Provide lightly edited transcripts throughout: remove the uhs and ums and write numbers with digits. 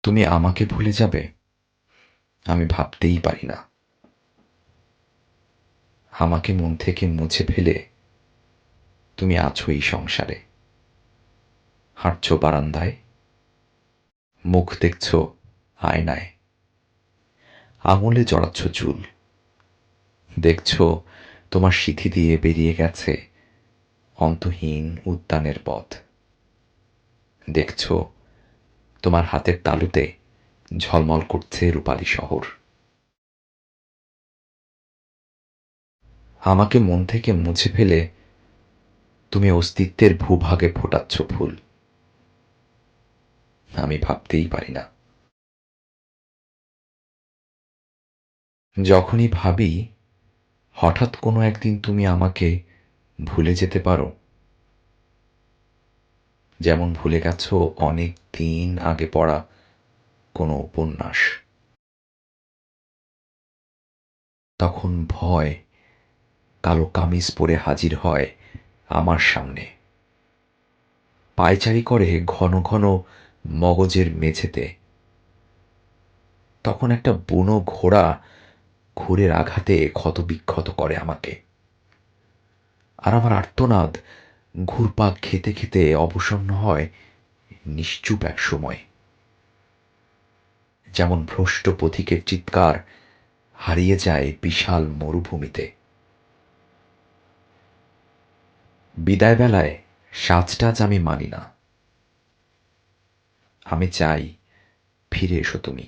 তুমি আমাকে ভুলে যাবে আমি ভাবতেই পারি না। আমাকে মন থেকে মুছে ফেলে তুমি আছো এই সংসারে, হাঁটছো বারান্দায়, মুখ দেখছো আয়নায়, আঙুলে জড়াচ্ছ চুল, দেখছো তোমার সিথি দিয়ে বেরিয়ে গেছে অন্তহীন উদ্যানের পথ, দেখছো তোমার হাতের তালুতে ঝলমল করছে রূপালী শহর। আমাকে মন থেকে মুছে ফেলে তুমি অস্তিত্বের ভূভাগে ফোটাচ্ছ ফুল, আমি ভাবতেই পারি না। যখনই ভাবি হঠাৎ কোনো একদিন তুমি আমাকে ভুলে যেতে পারো, যেমন ভুলে গেছো অনেক দিন আগে পড়া কোনো উপন্যাস, তখন ভয় কালো কামিজ পরে হাজির হয় আমার সামনে, পায়চারি করে ঘন ঘন মগজের মেঝেতে। তখন একটা বুনো ঘোড়া ঘুরের আঘাতে ক্ষতবিক্ষত করে আমাকে, আর আমার আর্তনাদ ঘুরপাক খেতে খেতে অবসন্ন হয় নিশ্চুপ এক সময়, যেমন ভ্রষ্ট পথিকের চিৎকার হারিয়ে যায় বিশাল মরুভূমিতে। বিদায় বেলায় সাজটাজ আমি মানি না, আমি চাই ফিরে এসো তুমি।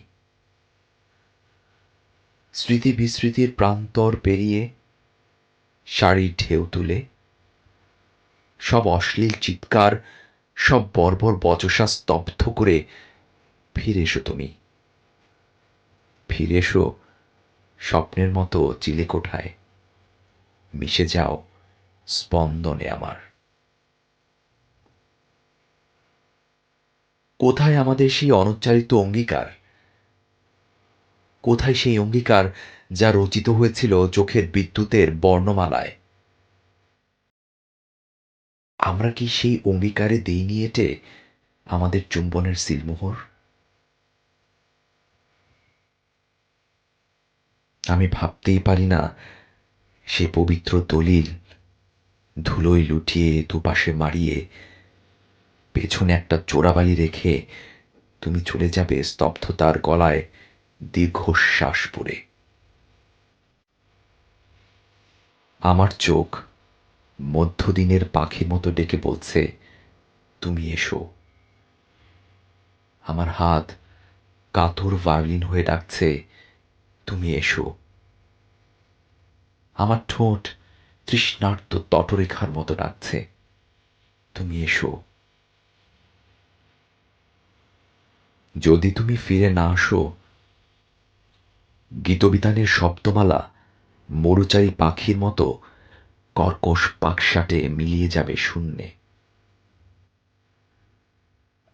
স্মৃতি বিস্মৃতির প্রান্তর পেরিয়ে শাড়ির ঢেউ তুলে সব অশ্লীল চিৎকার, সব বর্বর বচসা স্তব্ধ করে ফিরে এসো তুমি। ফিরে এসো স্বপ্নের মতো চিলেকোঠায়, মিশে যাও স্পন্দনে আমার। কোথায় আমাদের সেই অনুচ্চারিত অঙ্গীকার? কোথায় সেই অঙ্গীকার যা রচিত হয়েছিল চোখের বিদ্যুতের বর্ণমালায়? আমরা কি সেই অঙ্গীকারে দেইনি এঁটে আমাদের চুম্বনের সিলমোহর? আমি ভাবতেই পারি না সে পবিত্র দলিল ধুলোয় লুটিয়ে দুপাশে মারিয়ে পেছনে একটা চোরাবালি রেখে তুমি চলে যাবে স্তব্ধতার গলায় দীর্ঘশ্বাস পড়ে। আমার চোখ মধ্যদিনের পাখির মতো ডেকে বলছে তুমি এসো। আমার হাত কাতর ভায়োলিন হয়ে ডাকছে তুমি এসো। আমার ঠোঁট তৃষ্ণার্ত তটরেখার মতো ডাকছে তুমি এসো। যদি তুমি ফিরে না আসো, গীতবিতানের শব্দমালা মরুচারী পাখির মতো কর্কশ পাকশাটে মিলিয়ে যাবে শূন্যে।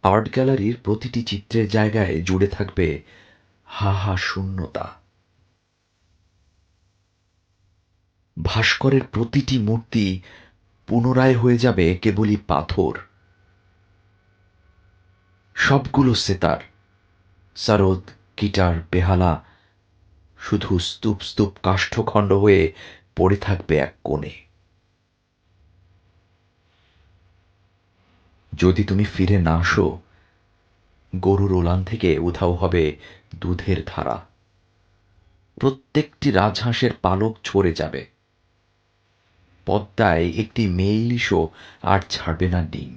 আর্ট গ্যালারির প্রতিটি চিত্রের জায়গায় জুড়ে থাকবে হা হা শূন্যতা। ভাস্করের প্রতিটি মূর্তি পুনরায় হয়ে যাবে কেবলই পাথর। সবগুলো সেতার, সরোদ, গিটার, বেহালা শুধু স্তূপ স্তূপ কাষ্ঠখণ্ড হয়ে পড়ে থাকবে এক কোণে। যদি তুমি ফিরে না আসো, গরুর ওলান থেকে উধাও হবে দুধের ধারা, প্রত্যেকটি রাজহাঁসের পালক ঝরে যাবে, পদ্মায় একটি মেয়ে ইলিশও আর ছাড়বে না ডিম।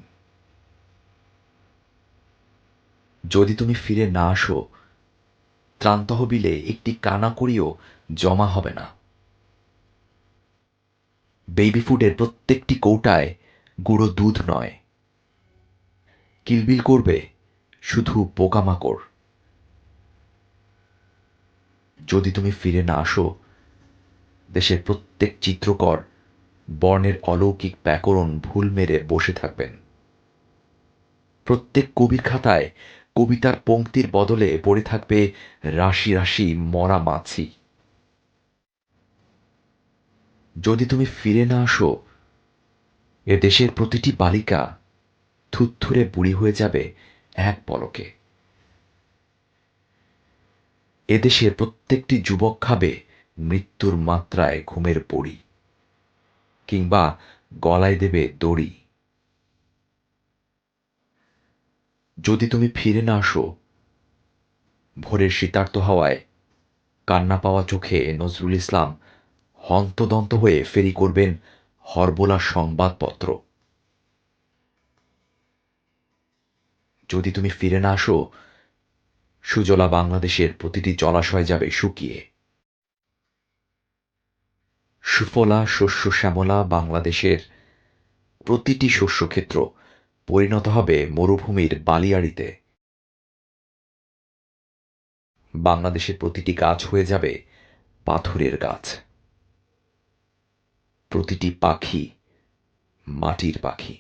যদি তুমি ফিরে না আসো, ত্রাণ তহবিলে একটি কানাকড়িও জমা হবে না। বেবি ফুডের প্রত্যেকটি কৌটায় গুঁড়ো দুধ নয়, কিলবিল করবে শুধু পোকামাকড়। যদি তুমি ফিরে না আসো, দেশের প্রত্যেক চিত্রকর বর্ণের অলৌকিক ব্যাকরণ ভুল মেরে বসে থাকবেন। প্রত্যেক কবির খাতায় কবিতার পংক্তির বদলে পড়ে থাকবে রাশি রাশি মরা মাছি। যদি তুমি ফিরে না আসো, এ দেশের প্রতিটি বালিকা থুত্থুরে বুড়ি হয়ে যাবে এক পলকে। এদেশের প্রত্যেকটি যুবক খাবে মৃত্যুর মাত্রায় ঘুমের পড়ি, কিংবা গলায় দেবে দড়ি। যদি তুমি ফিরে না আসো, ভোরের শীতার্ত হাওয়ায় কান্না পাওয়া চোখে নজরুল ইসলাম হন্তদন্ত হয়ে ফেরি করবেন হরবোলা সংবাদপত্র। যদি তুমি ফিরে না আসো, সুজলা বাংলাদেশের প্রতিটি জলাশয় যাবে শুকিয়ে। সুফলা শস্য শ্যামলা বাংলাদেশের প্রতিটি শস্যক্ষেত্র পরিণত হবে মরুভূমির বালিয়াড়িতে। বাংলাদেশের প্রতিটি গাছ হয়ে যাবে পাথরের গাছ, প্রতিটি পাখি মাটির পাখি।